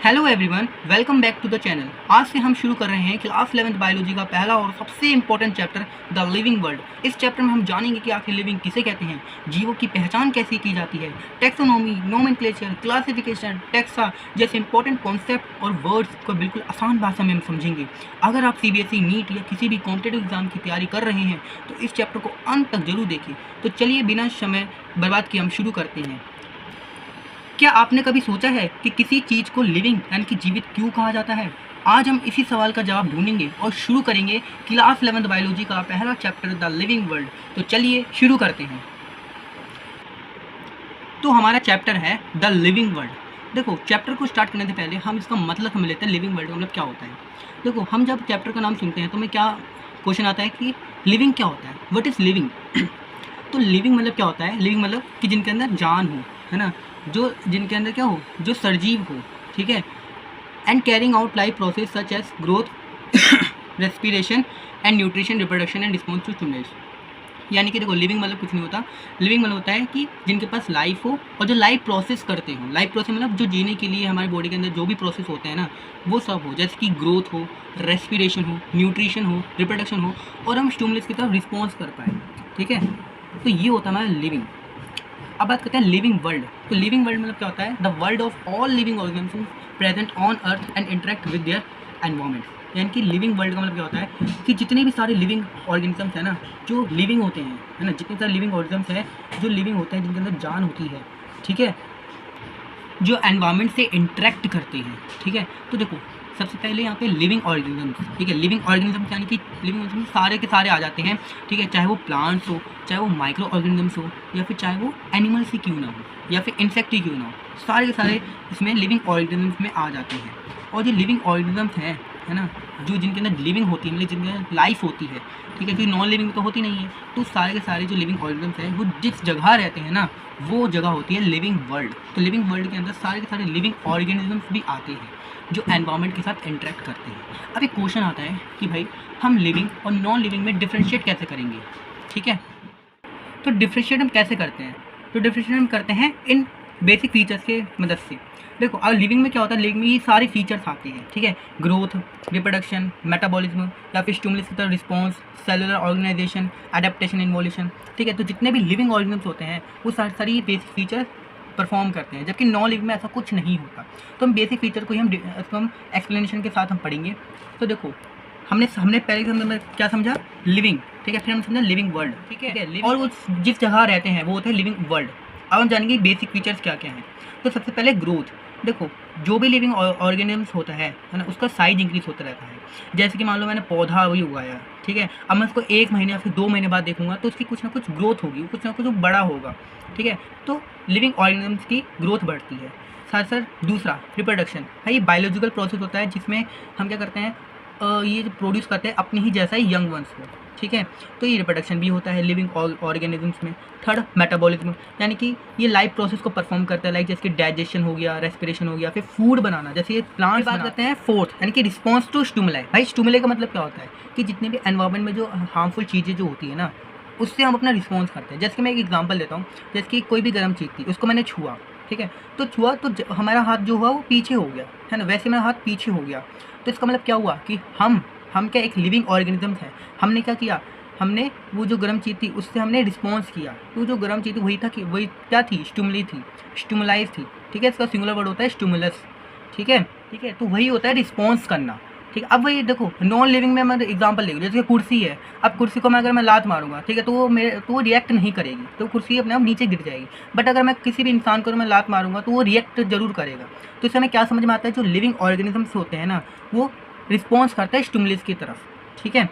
Hello everyone, welcome back to the channel. आज से हम शुरू कर रहे हैं क्लास 11th बायोलॉजी का पहला और सबसे important chapter the living world. इस चैप्टर में हम जानेंगे कि आखिर लिविंग किसे कहते हैं, जीवों की पहचान कैसे की जाती है, टेक्सोनॉमी, नोमेनक्लेचर, क्लासिफिकेशन, टेक्सा जैसे इंपॉर्टेंट कॉन्सेप्ट और वर्ड्स को बिल्कुल आसान भाषा में हम समझेंगे। अगर आप CBSE, नीट या किसी भी कॉम्पिटेटिव एग्जाम की तैयारी कर रहे हैं तो इस चैप्टर को अंत तक जरूर देखिए। तो चलिए बिना समय बर्बाद किए हम शुरू करते हैं। क्या आपने कभी सोचा है कि किसी चीज़ को लिविंग यानी कि जीवित क्यों कहा जाता है? आज हम इसी सवाल का जवाब ढूंढेंगे और शुरू करेंगे क्लास 11th बायोलॉजी का पहला चैप्टर द लिविंग वर्ल्ड। तो चलिए शुरू करते हैं। तो हमारा चैप्टर है द लिविंग वर्ल्ड। देखो, चैप्टर को स्टार्ट करने से पहले हम इसका मतलब समझ लेते हैं। लिविंग वर्ल्ड का मतलब क्या होता है। देखो, हम जब चैप्टर का नाम सुनते हैं तो हमें क्या क्वेश्चन आता है कि लिविंग क्या होता है, व्हाट इज़ लिविंग। तो लिविंग मतलब क्या होता है? लिविंग मतलब कि जिनके अंदर जान हो, है ना, जो जिनके अंदर क्या हो, जो सजीव हो, ठीक है। And carrying out life process such as growth, respiration and nutrition, reproduction and response to stimulus. यानी कि देखो, लिविंग मतलब कुछ नहीं होता। लिविंग मतलब होता है कि जिनके पास लाइफ हो और जो लाइफ प्रोसेस करते हो। लाइफ प्रोसेस मतलब जो जीने के लिए हमारी बॉडी के अंदर जो भी प्रोसेस होते हैं ना, वो सब हो। जैसे कि ग्रोथ हो, रेस्पिरेशन हो, न्यूट्रिशन हो, रिप्रोडक्शन हो और हम स्टिमुलस की तरफ रिस्पॉन्स कर पाए, ठीक है। तो ये होता है हमारा लिविंग। अब बात करते हैं लिविंग वर्ल्ड। तो लिविंग वर्ल्ड मतलब क्या होता है? The world of all living organism present on earth and interact with their environment. यानी कि लिविंग वर्ल्ड का मतलब क्या होता है कि जितने भी सारे लिविंग ऑर्गेनिजम्स हैं ना, जो लिविंग होते हैं, है ना, जितने सारे लिविंग ऑर्गेनिजम्स हैं जो लिविंग होते हैं, जिनके अंदर जान होती है, ठीक है, जो एनवायरनमेंट से इंटरेक्ट करते हैं, ठीक है। तो देखो, सबसे पहले यहाँ पे लिविंग ऑर्गेनिजम्स, ठीक है। लिविंग ऑर्गेनिजम्स यानी कि लिविंग ऑर्गेनिजम्स सारे के सारे आ जाते हैं, ठीक है। चाहे वो प्लांट्स हो, चाहे वो माइक्रो ऑर्गेनिजम्स हो, या फिर चाहे वो एनिमल्स ही क्यों ना हो, या फिर इंसेक्ट ही क्यों ना हो, सारे के सारे इसमें लिविंग ऑर्गेनिजम्स में आ जाते हैं। और जो लिविंग ऑर्गेनिजम्स हैं, है ना, जो जिनके अंदर लिविंग होती है, मतलब जिनके अंदर लाइफ होती है, ठीक है, क्योंकि नॉन लिविंग तो होती नहीं है। तो सारे के सारे जो लिविंग ऑर्गेनिजम्स हैं वो जिस जगह रहते हैं ना, वो जगह होती है लिविंग वर्ल्ड। तो लिविंग वर्ल्ड के अंदर सारे के सारे लिविंग ऑर्गेनिजम्स भी आते हैं जो एनवायरनमेंट के साथ इंटरेक्ट करते हैं। अब एक क्वेश्चन आता है कि भाई हम लिविंग और नॉन लिविंग में डिफ्रेंशिएट कैसे करेंगे, ठीक है। तो डिफ्रेंशिएट हम कैसे करते हैं? तो डिफ्रेंशिएट हम करते हैं इन बेसिक फीचर्स के मदद से। देखो, अब लिविंग में क्या होता है, लिविंग में ये सारे फीचर्स आते हैं, ठीक है। ग्रोथ, रिप्रोडक्शन, मेटाबॉलिज्म या फिर स्टिमुलस की तरफ response, cellular organisation, adaptation, involution, ठीक है। तो जितने भी लिविंग ऑर्गेनिजम्स होते हैं वो सारी बेसिक फीचर्स परफॉर्म करते हैं, जबकि नॉन लिविंग में ऐसा कुछ नहीं होता। तो हम बेसिक फीचर को ही हम एक्सप्लेनेशन के साथ हम पढ़ेंगे। तो देखो, हमने पहले हमने क्या समझा, लिविंग, ठीक है। फिर हमने समझा लिविंग वर्ल्ड, ठीक है। और वो जिस जगह रहते हैं वो होता है लिविंग वर्ल्ड। अब हम जानेंगे बेसिक फीचर्स क्या क्या हैं। तो सबसे पहले ग्रोथ। देखो, जो भी लिविंग ऑर्गेनिजम्स होता है ना, उसका साइज इंक्रीज होता रहता है। जैसे कि मान लो मैंने पौधा वही उगाया, ठीक है। अब मैं उसको 1 महीने या फिर 2 महीने बाद देखूंगा तो उसकी कुछ ना कुछ ग्रोथ होगी, कुछ ना कुछ बड़ा होगा, ठीक है। तो लिविंग ऑर्गेनिजम्स की ग्रोथ बढ़ती है। साथ साथ दूसरा रिप्रोडक्शन है। ये बायोलॉजिकल प्रोसेस होता है जिसमें हम क्या करते हैं, ये जो प्रोड्यूस करते हैं अपनी ही जैसा ही यंग वंस को, ठीक है। तो ये रिप्रोडक्शन भी होता है लिविंग ऑर्गेनिजम्स में। थर्ड, मेटाबॉलिज्म, यानी कि ये लाइफ प्रोसेस को परफॉर्म करता है, लाइक जैसे कि डाइजेशन हो गया, रेस्पिरेशन हो गया, फिर फूड बनाना, जैसे ये प्लांट्स बात करते हैं। फोर्थ, यानी कि रिस्पॉन्स टू स्टिमुलाई। भाई स्टिमुलाई का मतलब क्या होता है कि जितने भी एनवायरनमेंट में जो हार्मफुल चीज़ें जो होती है ना, उससे हम अपना रिस्पॉन्स करते हैं। जैसे कि मैं एक एग्जांपल देता हूँ, जैसे कि कोई भी गर्म चीज़ थी, उसको मैंने छुआ, ठीक है। तो छुआ तो हमारा हाथ जो हुआ वो पीछे हो गया, है ना, वैसे मेरा हाथ पीछे हो गया। तो इसका मतलब क्या हुआ कि हम क्या एक लिविंग ऑर्गेनिज्म है। हमने क्या किया, हमने वो जो गर्म चीज़ थी उससे हमने रिस्पॉन्स किया। तो जो गर्म चीज़ थी वही था कि वही क्या थी, स्टिमुली थी, स्टिमुलाइज थी, ठीक है। इसका सिंगुलर वर्ड होता है स्टिमुलस, ठीक है, ठीक है। तो वही होता है रिस्पॉन्स करना, ठीक है। अब वही देखो, नॉन लिविंग में मैं एग्जांपल ले लूँ, जैसे कुर्सी है। अब कुर्सी को अगर मैं लात मारूंगा, ठीक है, तो वो रिएक्ट नहीं करेगी, तो कुर्सी अपने आप नीचे गिर जाएगी। बट अगर मैं किसी भी इंसान को मैं लात मारूंगा तो वो रिएक्ट जरूर करेगा। तो इससे हमें क्या समझ में आता है, जो लिविंग ऑर्गेनिजम्स होते हैं ना, वो रिस्पॉन्स करता है स्टिमुलस की तरफ, ठीक है।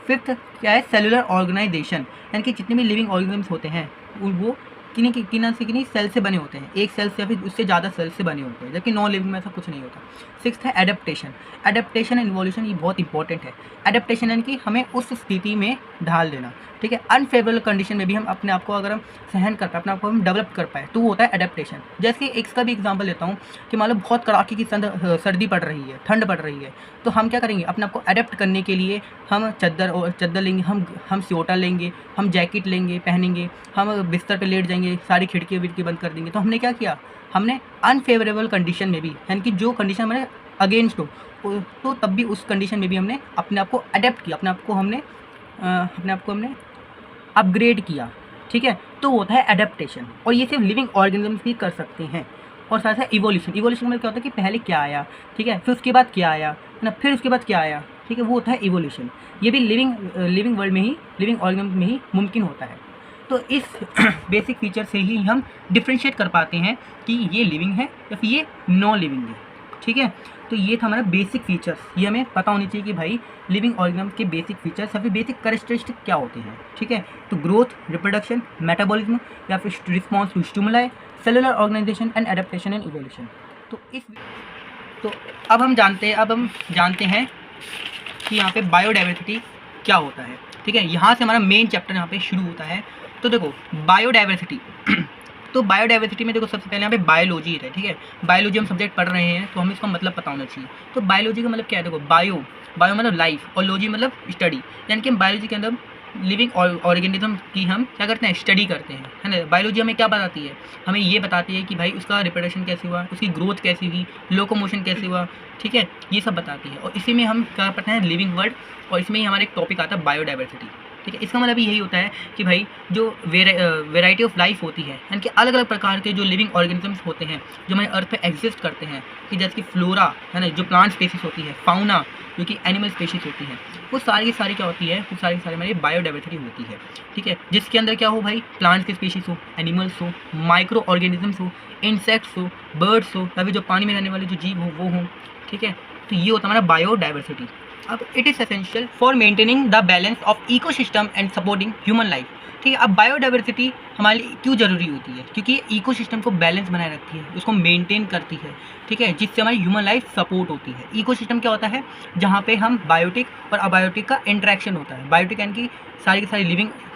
फिफ्थ क्या है, सेलुलर ऑर्गेनाइजेशन, यानी कि जितने भी लिविंग ऑर्गेनिजम्स होते हैं वो किन्हीं सेल से बने होते हैं, एक सेल से या फिर उससे ज़्यादा सेल से बने होते हैं, जबकि नॉन लिविंग में ऐसा कुछ नहीं होता। सिक्स्थ है एडेप्टेशन। एडेप्टेशन एंड इवोल्यूशन, ये बहुत इंपॉर्टेंट है। एडेप्टेशन यानी कि हमें उस स्थिति में ढाल देना, ठीक है। अनफेवरेबल कंडीशन में भी हम अपने आप को अगर हम सहन कर पाए, अपने आप को हम डेवलप कर पाए, तो वो होता है एडेप्टेशन। जैसे इसका भी एग्जांपल लेता हूँ कि मान लो बहुत कड़ाके की सर्दी पड़ रही है, ठंड पड़ रही है, तो हम क्या करेंगे, अपने आप को अडेप्ट करने के लिए हम चद्दर लेंगे, हम स्वेटर लेंगे, हम जैकेट लेंगे पहनेंगे, हम बिस्तर पर लेट जाएंगे, देंगे, सारी खिड़की विड़की बंद कर देंगे। तो हमने क्या किया, हमने अनफेवरेबल कंडीशन में भी, यानी कि जो कंडीशन हमारे अगेंस्ट हो तो तब भी उस कंडीशन में भी हमने अपने आप को अडेप्ट किया, अपने आप को हमने अपग्रेड किया, ठीक है। तो वो होता है एडेप्टेशन, और ये सिर्फ लिविंग ऑर्गेनिजम्स भी कर सकते हैं। और साथ साथ इवोल्यूशन में क्या होता है कि पहले क्या आया, ठीक है, फिर उसके बाद क्या आया है ना, फिर उसके बाद क्या आया, ठीक है, वो होता है इवोल्यूशन। ये भी लिविंग वर्ल्ड में ही, लिविंग ऑर्गेनिज्म में ही मुमकिन होता है। तो इस बेसिक फीचर से ही हम डिफ्रेंशिएट कर पाते हैं कि ये लिविंग है या फिर ये नॉन लिविंग है, ठीक है। तो ये था हमारा बेसिक फीचर्स, ये हमें पता होनी चाहिए कि भाई लिविंग ऑर्गेनिज्म के बेसिक फीचर्स या फिर बेसिक कैरेक्टरिस्टिक क्या होते हैं, ठीक है। तो ग्रोथ, रिप्रोडक्शन, मेटाबॉलिज्म या फिर response to stimuli, cellular organisation and adaptation and evolution. तो अब हम जानते हैं कि यहाँ पे बायोडाइवर्सिटी क्या होता है, ठीक है। यहाँ से हमारा मेन चैप्टर यहाँ पे शुरू होता है। तो देखो बायोडाइवर्सिटी तो बायोडाइवर्सिटी में देखो सबसे पहले यहाँ पे बायोलॉजी है, ठीक है। बायोलॉजी हम सब्जेक्ट पढ़ रहे हैं तो हमें इसका मतलब पता होना चाहिए। तो बायोलॉजी का मतलब क्या है, देखो बायो मतलब लाइफ और लॉजी मतलब स्टडी, यानी कि हम बायोलॉजी के अंदर लिविंग ऑर्गेनिज्म की हम क्या करते हैं, स्टडी करते हैं, है ना। बायोलॉजी हमें क्या बताती है, हमें ये बताती है कि भाई उसका रिप्रोडक्शन कैसे हुआ, उसकी ग्रोथ कैसी हुई, लोकोमोशन कैसे हुआ, ठीक है, ये सब बताती है। और इसी में हम क्या पढ़ते हैं, लिविंग वर्ल्ड, और इसमें ही हमारा एक टॉपिक आता है बायोडाइवर्सिटी, ठीक है। इसका मतलब यही होता है कि भाई जो वेराइटी ऑफ लाइफ होती है, यानी कि अलग अलग प्रकार के जो लिविंग ऑर्गेनिजम्स होते हैं जो हमारे अर्थ पे एग्जिस्ट करते हैं, कि जैसे कि फ्लोरा है ना, जो प्लांट स्पीशीज होती है, फाउना जो कि एनिमल स्पीशीज होती है, वो सारी की सारी क्या होती है, वो सारी की सारी हमारी बायोडाइवर्सिटी होती है, ठीक है। जिसके अंदर क्या हो भाई, प्लांट्स की स्पीशीज हो, एनिमल्स हो, माइक्रो ऑर्गेनिजम्स हो, इंसेक्ट्स हो, बर्ड्स हो, या फिर जो पानी में रहने वाले जो जीव हो वो हो, ठीक है। तो ये होता है हमारा बायोडाइवर्सिटी। अब it is essential for maintaining the balance of ecosystem and supporting human life, ठीक है। अब बायोडाइवर्सिटी हमारे लिए क्यों ज़रूरी होती है, क्योंकि ये इकोसिस्टम को बैलेंस बनाए रखती है, उसको मेंटेन करती है, ठीक है, जिससे हमारी ह्यूमन लाइफ सपोर्ट होती है। इकोसिस्टम क्या होता है, जहाँ पे हम बायोटिक और अबायोटिक का इंटरेक्शन होता है। बायोटिक यानी कि सारी की सारी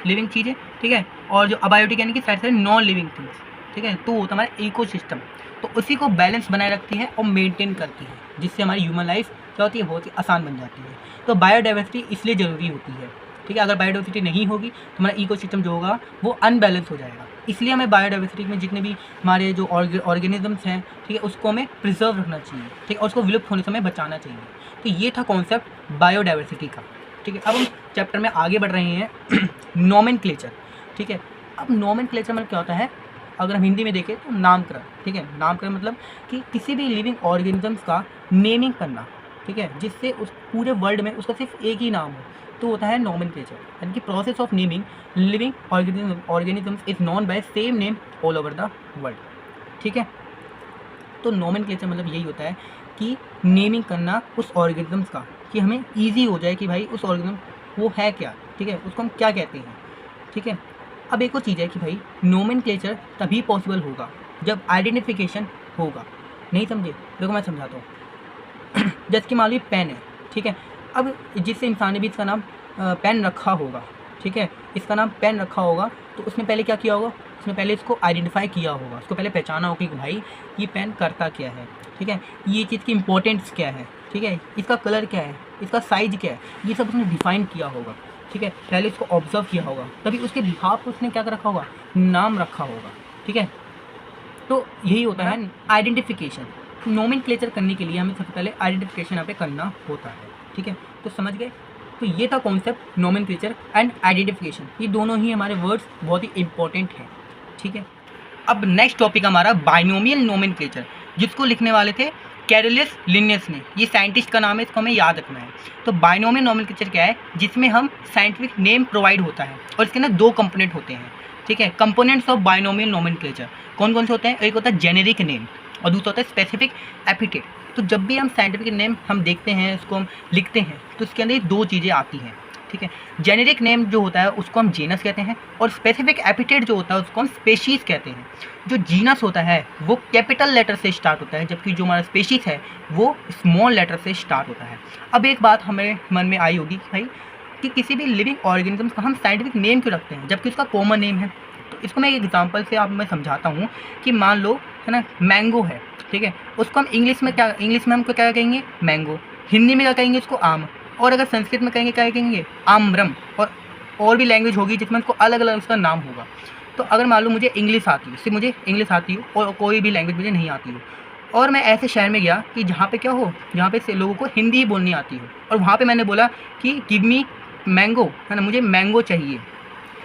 लिविंग चीज़ें, ठीक है, और जो अबायोटिक यानी कि सारी सारी नॉन लिविंग थिंग्स, ठीक है। तो होता है हमारा इकोसिस्टम, तो उसी को बैलेंस बनाए रखती है और मेंटेन करती है, जिससे हमारी ह्यूमन लाइफ क्या होती है, बहुत ही आसान बन जाती है। तो बायोडाइवर्सिटी इसलिए ज़रूरी होती है, ठीक है। अगर बायोडाइवर्सिटी नहीं होगी तो हमारा इकोसिस्टम जो होगा वो अनबैलेंस हो जाएगा। इसलिए हमें बायोडाइवर्सिटी में जितने भी हमारे जो ऑर्गेनिजम्स हैं, ठीक है, उसको हमें प्रिजर्व रखना चाहिए, ठीक है, और उसको विलुप्त होने से हमें बचाना चाहिए। तो ये था कॉन्सेप्ट बायोडाइवर्सिटी का, ठीक है। अब हम चैप्टर में आगे बढ़ रहे हैं नोमेनक्लेचर, ठीक है। अब नोमेनक्लेचर मतलब क्या होता है, अगर हम हिंदी में देखें तो नामकरण, ठीक है। नामकरण मतलब कि किसी भी लिविंग ऑर्गेनिजम्स का नेमिंग करना, ठीक है, जिससे उस पूरे वर्ल्ड में उसका सिर्फ एक ही नाम हो, तो होता है नोमेनक्लेचर। यानी कि process of naming living organisms is known by same name all over the world, ठीक है। तो नोमेनक्लेचर मतलब यही होता है कि नेमिंग करना उस ऑर्गेनिजम्स का, कि हमें ईजी हो जाए कि भाई उस ऑर्गेनिज्म वो है क्या, ठीक है, उसको हम क्या कहते हैं, ठीक है। अब एक और चीज़ है कि भाई नोमेनक्लेचर तभी पॉसिबल होगा जब आइडेंटिफिकेशन होगा। नहीं समझे, देखो मैं समझाता हूँ। जैसे कि मान लीजिए पेन है, ठीक है। अब जिस इंसान ने भी इसका नाम पेन रखा होगा, ठीक है, इसका नाम पेन रखा होगा, तो उसने पहले क्या किया होगा, उसने पहले इसको आइडेंटिफाई किया होगा, उसको पहले पहचाना होगा कि भाई ये पेन करता क्या है, ठीक है, ये चीज़ की इंपॉर्टेंस क्या है, ठीक है, इसका कलर क्या है, इसका साइज़ क्या है, ये सब उसने डिफाइन किया होगा, ठीक है। पहले इसको ऑब्जर्व किया होगा, तभी उसके बिहाफ पर उसने क्या रखा होगा, नाम रखा होगा, ठीक है। तो यही होता है आइडेंटिफिकेशन। नोमेनक्लेचर करने के लिए हमें सबसे पहले आइडेंटिफिकेशन यहाँ पे करना होता है, ठीक है। तो समझ गए, तो ये था कॉन्सेप्ट नोमेनक्लेचर एंड आइडेंटिफिकेशन। ये दोनों ही हमारे वर्ड्स बहुत ही इंपॉर्टेंट हैं, ठीक है। अब नेक्स्ट टॉपिक हमारा बाइनोमियल नोमेनक्लेचर, जिसको लिखने वाले थे कैरोलस लिनियस ने। ये साइंटिस्ट का नाम है, इसको हमें याद रखना है। तो बाइनोमियल नोमेनक्लेचर क्या है, जिसमें हम साइंटिफिक नेम प्रोवाइड होता है, और इसके अंदर दो कंपोनेंट होते हैं, ठीक है। कंपोनेंट्स ऑफ बाइनोमियल नोमेनक्लेचर कौन कौन से होते हैं, एक होता है जेनेरिक नेम और दूसरा होता है स्पेसिफिक एपिथेट। तो जब भी हम साइंटिफिक नेम हम देखते हैं, उसको हम लिखते हैं, तो इसके अंदर दो चीज़ें आती हैं, ठीक है। जेनेरिक नेम जो होता है उसको हम जीनस कहते हैं, और स्पेसिफिक एपिथेट जो होता है उसको हम स्पेशीज़ कहते हैं। जो जीनस होता है वो कैपिटल लेटर से स्टार्ट होता है, जबकि जो हमारा स्पेशीज़ है वो स्मॉल लेटर से स्टार्ट होता है। अब एक बात हमारे मन में आई होगी कि भाई कि किसी भी लिविंग ऑर्गेनिज्म का हम साइंटिफिक नेम क्यों रखते हैं जबकि उसका कॉमन नेम है। तो इसको मैं एक एग्जांपल से आप मैं समझाता हूँ कि मान लो है ना, मैंगो है, ठीक है, उसको हम इंग्लिश में हम हमको क्या कहेंगे, मैंगो। हिंदी में क्या कहेंगे उसको, आम। और अगर संस्कृत में कहेंगे क्या कहेंगे, आम्रम। और भी लैंग्वेज होगी जिसमें उसको अलग अलग उसका नाम होगा। तो अगर मान लो मुझे इंग्लिश आती है, सिर्फ मुझे इंग्लिश आती हो और कोई भी लैंग्वेज मुझे नहीं आती हो, और मैं ऐसे शहर में गया कि जहाँ पे क्या हो, जहाँ पे से लोगों को हिंदी ही बोलनी आती हो, और वहाँ पे मैंने बोला कि गिव मी मैंगो, है ना, मुझे मैंगो चाहिए,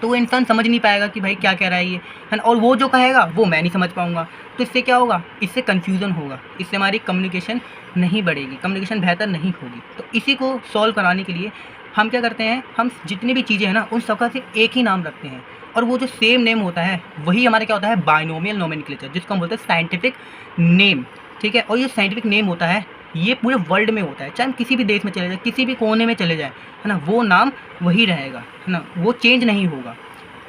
तो वो इंसान समझ नहीं पाएगा कि भाई क्या कह रहा है ये, है ना, और वो जो कहेगा वो मैं नहीं समझ पाऊँगा। तो इससे क्या होगा, इससे कन्फ्यूज़न होगा, इससे हमारी कम्युनिकेशन नहीं बढ़ेगी, कम्युनिकेशन बेहतर नहीं होगी। तो इसी को सॉल्व कराने के लिए हम क्या करते हैं, हम जितनी भी चीज़ें हैं ना उन सबका सिर्फ एक ही नाम रखते हैं, और वो जो सेम नेम होता है वही हमारा क्या होता है, बाइनोमियल नोमेनक्लेचर, जिसको हम बोलते हैं साइंटिफिक नेम। ठीक है, और ये साइंटिफिक नेम होता है, ये पूरे वर्ल्ड में होता है, चाहे हम किसी भी देश में चले जाए, किसी भी कोने में चले जाए, है ना, वो नाम वही रहेगा, है ना, वो चेंज नहीं होगा।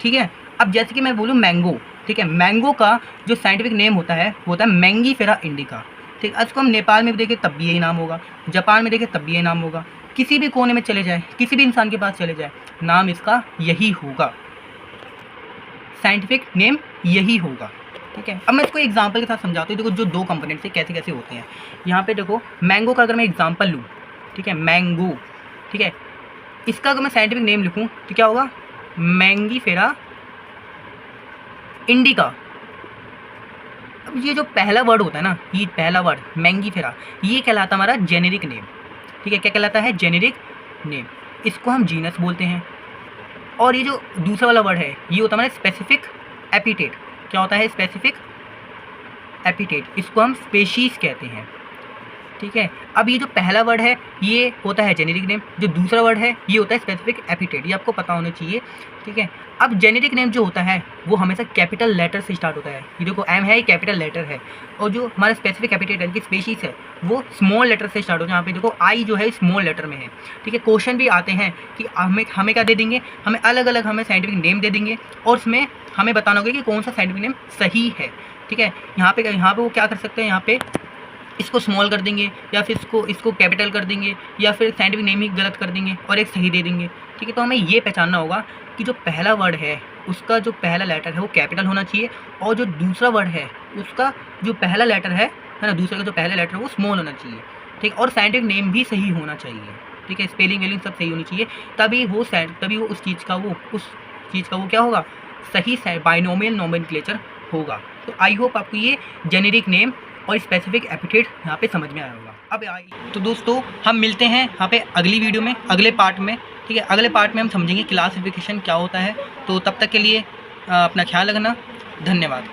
ठीक है, अब जैसे कि मैं बोलूँ मैंगो, ठीक है, मैंगो का जो साइंटिफिक नेम होता है वो होता है मैंगीफेरा इंडिका। ठीक है, इसको हम नेपाल में भी देखें तब भी यही नाम होगा, जापान में देखें तब भी यही नाम होगा, किसी भी कोने में चले जाए, किसी भी इंसान के पास चले जाए, नाम इसका यही होगा, साइंटिफिक नेम यही होगा। ठीक है, अब मैं इसको एग्जांपल के साथ समझाता हूँ। देखो जो दो कंपोनेंट्स हैं कैसे कैसे होते हैं। यहाँ पे देखो मैंगो का अगर मैं एग्जांपल लूँ, ठीक है, मैंगो, ठीक है, इसका अगर मैं साइंटिफिक नेम लिखूँ तो क्या होगा, मैंगीफेरा इंडिका। अब ये जो पहला वर्ड होता है ना, ये पहला वर्ड मैंगीफेरा, ये कहलाता है हमारा जेनेरिक नेम। ठीक है, क्या कहलाता है, जेनेरिक नेम, इसको हम जीनस बोलते हैं। और ये जो दूसरा वाला वर्ड है ये होता है हमारा स्पेसिफिक एपिटेट। क्या होता है, स्पेसिफिक एपिटेट, इसको हम स्पेशीज़ कहते हैं। ठीक है, अब ये जो पहला वर्ड है ये होता है जेनेरिक नेम, जो दूसरा वर्ड है ये होता है स्पेसिफिक एपिटेट, ये आपको पता होना चाहिए। ठीक है, अब जेनेरिक नेम जो होता है वो हमेशा कैपिटल लेटर से स्टार्ट होता है, ये देखो एम है, ये कैपिटल लेटर है, और जो हमारा स्पेसिफिक एपिटेट है, स्पेशीज़ है, वो स्मॉल लेटर से स्टार्ट होता है। यहाँ पे देखो आई जो है स्मॉल लेटर में है। ठीक है, क्वेश्चन भी आते हैं कि हमें क्या दे देंगे, हमें अलग अलग हमें साइंटिफिक नेम दे देंगे, और उसमें हमें बताना होगा कि कौन सा साइंटिफिक नेम सही है। ठीक है, यहाँ पे वो क्या कर सकते हैं, यहाँ पे इसको स्मॉल कर देंगे, या फिर इसको कैपिटल कर देंगे, या फिर साइंटिफिक नेम ही गलत कर देंगे और एक सही दे देंगे। ठीक है, तो हमें ये पहचानना होगा कि जो पहला वर्ड है उसका जो पहला लेटर है वो कैपिटल होना चाहिए, और जो दूसरा वर्ड है उसका जो पहला लेटर है ना, दूसरे का जो पहला लेटर है वो स्मॉल होना चाहिए। ठीक, और साइंटिफिक नेम भी सही होना चाहिए। ठीक है, स्पेलिंग वेलिंग सब सही होनी चाहिए, तभी वो उस चीज़ का वो क्या होगा, सही बाइनोमियल नोमेनक्लेचर होगा। तो आई होप आपको ये जेनेरिक नेम और स्पेसिफिक एपिटेट यहाँ पे समझ में आया होगा। अब तो दोस्तों हम मिलते हैं यहाँ पे अगली वीडियो में, अगले पार्ट में। ठीक है, अगले पार्ट में हम समझेंगे क्लासिफिकेशन क्या होता है। तो तब तक के लिए अपना ख्याल रखना, धन्यवाद।